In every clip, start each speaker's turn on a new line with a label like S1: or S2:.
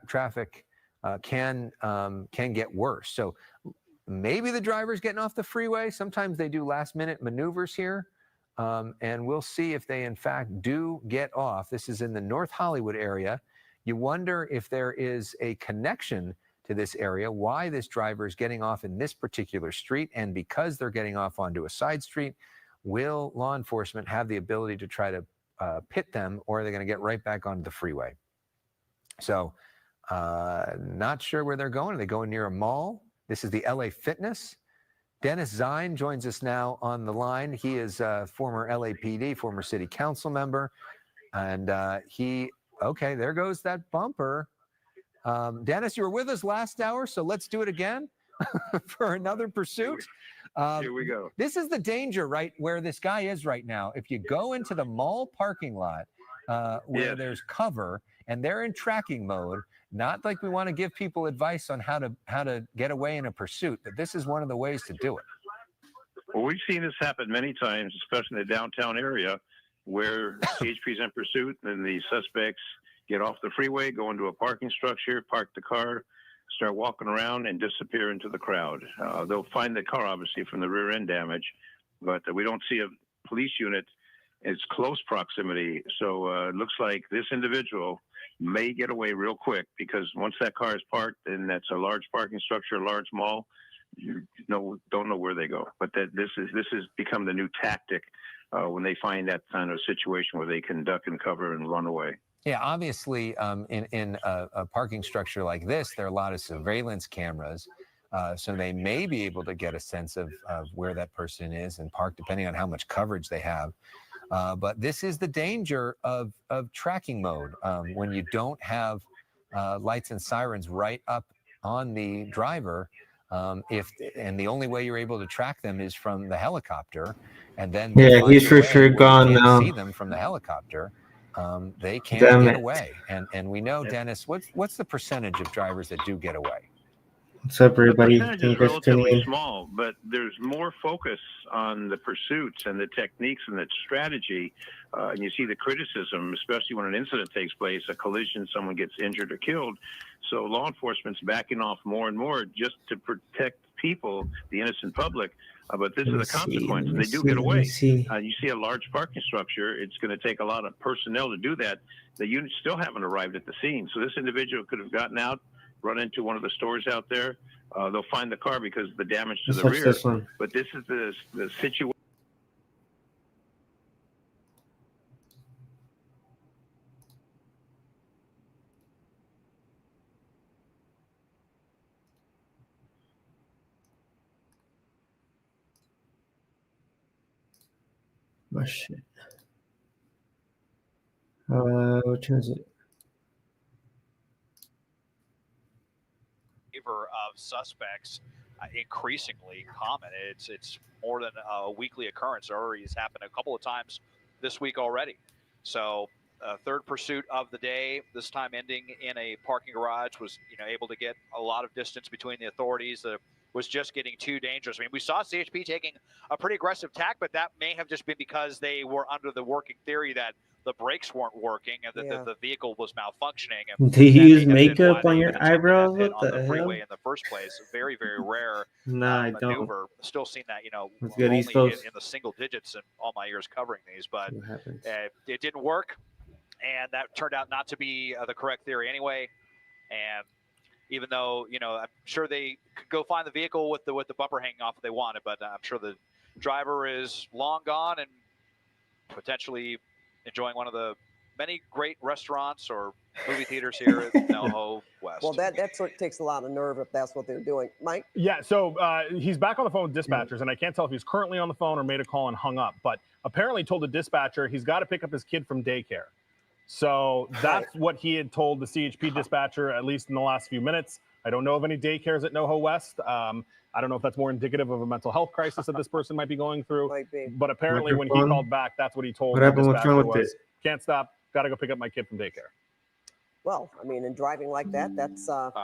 S1: traffic can get worse. So maybe the driver's getting off the freeway. Sometimes they do last-minute maneuvers here, and we'll see if they, in fact, do get off. This is in the North Hollywood area. You wonder if there is a connection to this area, why this driver is getting off in this particular street, and because they're getting off onto a side street, will law enforcement have the ability to try to pit them, or are they going to get right back onto the freeway? So not sure where they're going. Are they going near a mall? This is the LA Fitness. Dennis Zine joins us now on the line. He is a former LAPD, former city council member, and okay, there goes that bumper. Dennis, you were with us last hour, so let's do it again for another pursuit.
S2: Here we go.
S1: This is the danger, right, where this guy is right now. If you go into the mall parking lot where there's cover and they're in tracking mode, not like we want to give people advice on how to get away in a pursuit, but this is one of the ways to do it.
S2: Well, we've seen this happen many times, especially in the downtown area, where CHP's in pursuit and the suspects get off the freeway, go into a parking structure, park the car, start walking around, and disappear into the crowd. They'll find the car, obviously, from the rear end damage, but we don't see a police unit. It's close proximity. So it looks like this individual may get away real quick, because once that car is parked, and that's a large parking structure, a large mall, you don't know where they go. But this has become the new tactic when they find that kind of situation where they can duck and cover and run away.
S1: Yeah, obviously, in a parking structure like this, there are a lot of surveillance cameras, so they may be able to get a sense of where that person is and park, depending on how much coverage they have. But this is the danger of tracking mode when you don't have lights and sirens right up on the driver. And the only way you're able to track them is from the helicopter, and then
S3: he's for sure gone now.
S1: See them from the helicopter. They can't get away, and we know, Dennis, what's the percentage of drivers that do get away?
S3: What's up, everybody?
S2: The percentage is relatively small, but there's more focus on the pursuits and the techniques and the strategy, and you see the criticism, especially when an incident takes place, a collision, someone gets injured or killed. So law enforcement's backing off more and more just to protect people, the innocent public. But this is the consequence. They do get away. You see a large parking structure. It's going to take a lot of personnel to do that. The units still haven't arrived at the scene. So this individual could have gotten out, run into one of the stores out there. They'll find the car because of the damage to the rear. But this is the situation.
S3: Oh, shit. Which one is it?
S4: Of suspects increasingly common. It's more than a weekly occurrence. It already has happened a couple of times this week already. So third pursuit of the day, this time ending in a parking garage, was able to get a lot of distance between the authorities. Was just getting too dangerous. I mean, we saw CHP taking a pretty aggressive tack, but that may have just been because they were under the working theory that the brakes weren't working and that the vehicle was malfunctioning.
S3: Do you use makeup on your eyebrows? What the hell?
S4: Freeway in the first place, very, very rare
S3: I
S4: maneuver.
S3: don't.
S4: Still seen that,
S3: only
S4: in the single digits in all my years covering these, but it didn't work, and that turned out not to be the correct theory anyway. And even though, I'm sure they could go find the vehicle with the bumper hanging off if they wanted, but I'm sure the driver is long gone and potentially enjoying one of the many great restaurants or movie theaters here at NoHo West.
S5: Well, that sort of takes a lot of nerve if that's what they're doing. Mike?
S6: Yeah, so he's back on the phone with dispatchers, and I can't tell if he's currently on the phone or made a call and hung up, but apparently told the dispatcher he's got to pick up his kid from daycare. So that's what he had told the CHP dispatcher, at least in the last few minutes. I don't know of any daycares at NoHo West. I don't know if that's more indicative of a mental health crisis that this person might be going through.
S5: Might be.
S6: But apparently when he called back, that's what he told
S3: What happened? What's wrong with it?
S6: Can't stop. Got to go pick up my kid from daycare.
S5: Well, I mean, in driving like that, that's not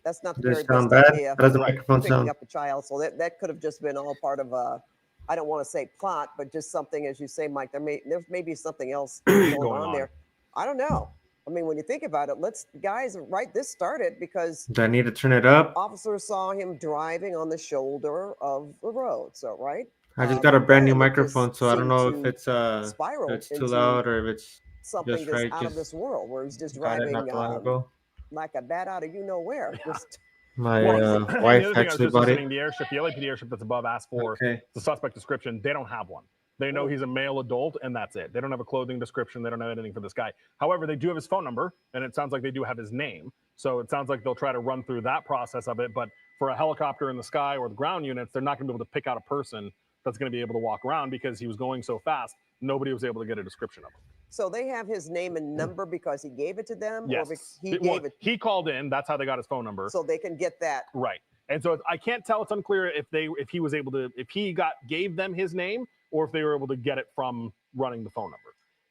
S5: the
S3: Does
S5: very
S3: it sound
S5: best
S3: bad?
S5: idea.
S3: How does the microphone
S5: Picking
S3: sound?
S5: up a child, so that could have just been all part of a, I don't want to say plot, but just something, as you say, Mike. There may be something else going on there. I don't know. I mean, when you think about it, guys, right? This started because
S3: Do I need to turn it up?
S5: officers saw him driving on the shoulder of the road. So, right?
S3: I just got a brand new
S5: Then it just
S3: microphone, so I don't
S5: seemed
S3: know if
S5: to
S3: if
S5: spiral
S3: it's too
S5: into
S3: loud or if it's
S5: something
S3: just
S5: that's
S3: right.
S5: out of
S3: Just
S5: this world, where he's just
S3: got it
S5: driving
S3: not too long ago.
S5: like a bat out of you know where.
S6: Yeah.
S5: Just
S3: My
S6: Well,
S5: crazy.
S6: and the
S3: wife
S6: other thing, I was
S3: actually
S6: just
S3: bought
S6: listening,
S3: it.
S6: the airship, the LAPD airship that's above asked for
S3: Okay.
S6: the suspect description. They don't have one. They know he's a male adult, and that's it. They don't have a clothing description. They don't have anything for this guy. However, they do have his phone number, and it sounds like they do have his name. So it sounds like they'll try to run through that process of it. But for a helicopter in the sky or the ground units, they're not going to be able to pick out a person that's going to be able to walk around because he was going so fast. Nobody was able to get a description of him.
S5: So they have his name and number because he gave it to them,
S6: Yes,
S5: or he gave it,
S6: He called in. That's how they got his phone number.
S5: so they can get that.
S6: Right. And so I can't tell. It's unclear if he was able to, if he gave them his name, or if they were able to get it from running the phone number.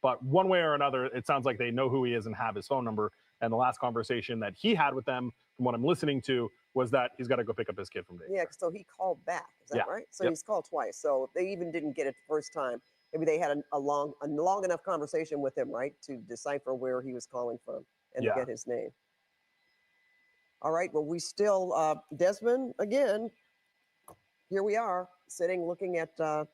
S6: But one way or another, it sounds like they know who he is and have his phone number. And the last conversation that he had with them, from what I'm listening to, was that he's got to go pick up his kid from daycare.
S5: Yeah, so he called back. Is that
S6: Yeah.
S5: right? So
S6: Yep.
S5: he's called twice. So they even didn't get it the first time. Maybe they had a long enough conversation with him, right, to decipher where he was calling from and to
S6: Yeah.
S5: get his name. All right. Well, we still, Desmond, again, here we are sitting looking at a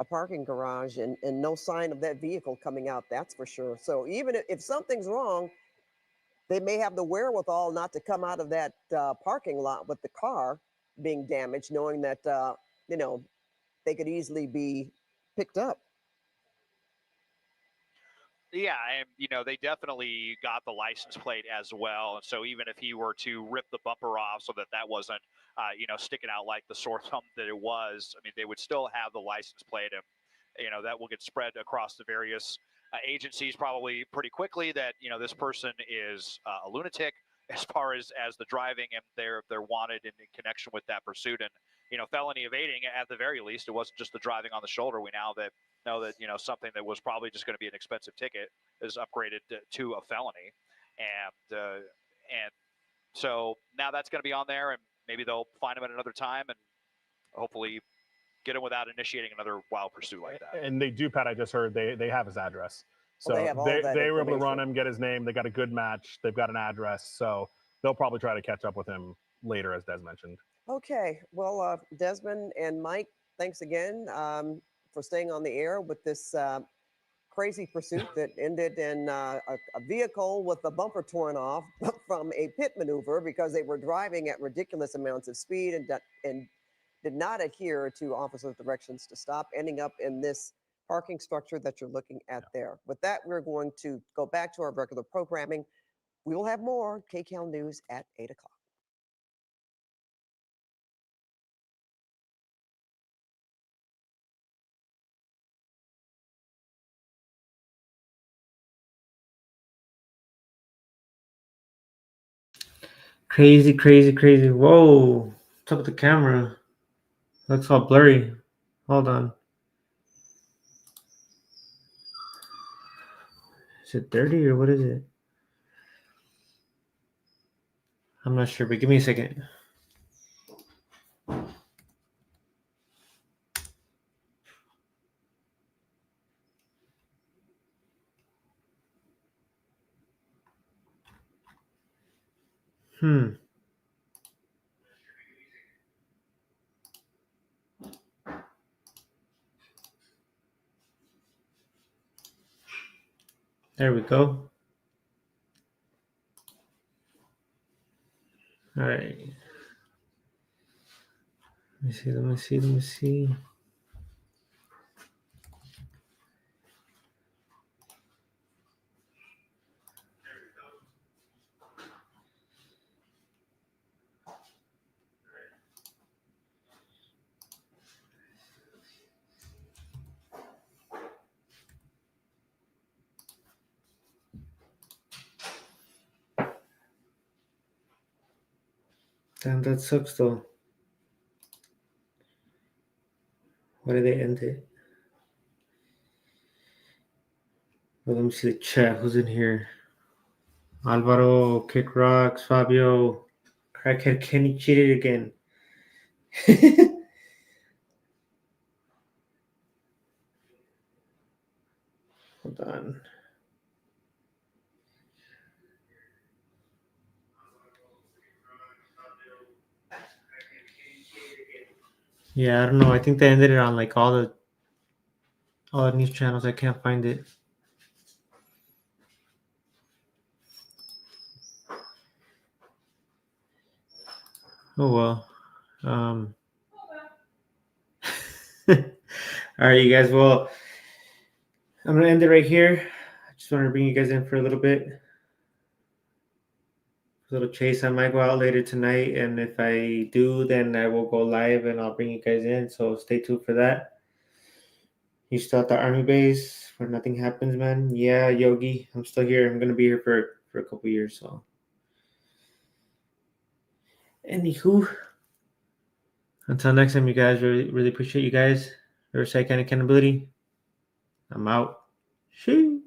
S5: parking garage and no sign of that vehicle coming out. That's for sure. So even if something's wrong, they may have the wherewithal not to come out of that parking lot with the car being damaged, knowing that, you know, they could easily be picked up.
S4: Yeah, and they definitely got the license plate as well. And so even if he were to rip the bumper off so that wasn't, sticking out like the sore thumb that it was, I mean, they would still have the license plate, and that will get spread across the various agencies probably pretty quickly. That this person is a lunatic as far as the driving, and they're wanted in connection with that pursuit, and felony evading at the very least. It wasn't just the driving on the shoulder. We now know that something that was probably just going to be an expensive ticket is upgraded to a felony, and so now that's going to be on there, and maybe they'll find him at another time and hopefully get him without initiating another wild pursuit like that.
S6: And they do, Pat. I just heard they have his address, so
S5: they have all that
S6: they were able to run
S5: information.
S6: him, get his name. They got a good match. They've got an address, so they'll probably try to catch up with him later, as Des mentioned.
S5: Okay. Well, Desmond and Mike, thanks again for staying on the air with this crazy pursuit that ended in a vehicle with the bumper torn off from a pit maneuver because they were driving at ridiculous amounts of speed and did not adhere to officers' directions to stop, ending up in this parking structure that you're looking at there. With that, we're going to go back to our regular programming. We will have more KCAL News at 8 o'clock.
S3: Crazy, crazy, crazy. Whoa. What's up with the camera? Looks all blurry. Hold on. Is it dirty or what is it? I'm not sure, but give me a second. There we go. All right. Let me see. Damn, that sucks though. Why did they end it? Well, let me see the chat. Who's in here? Alvaro, Kick Rocks, Fabio, Crackhead Kenny cheated again. Hold on. Yeah, I don't know. I think they ended it on like all the news channels. I can't find it. Oh well. All right, you guys. Well, I'm gonna end it right here. I just wanted to bring you guys in for a little bit. A little chase. I might go out later tonight, and if I do, then I will go live and I'll bring you guys in. So stay tuned for that. You still at the army base where nothing happens, man? Yeah, Yogi. I'm still here. I'm gonna be here for a couple years. So, anywho, until next time, you guys. Really appreciate you guys. Riverside County Accountability. I'm out. Shoo.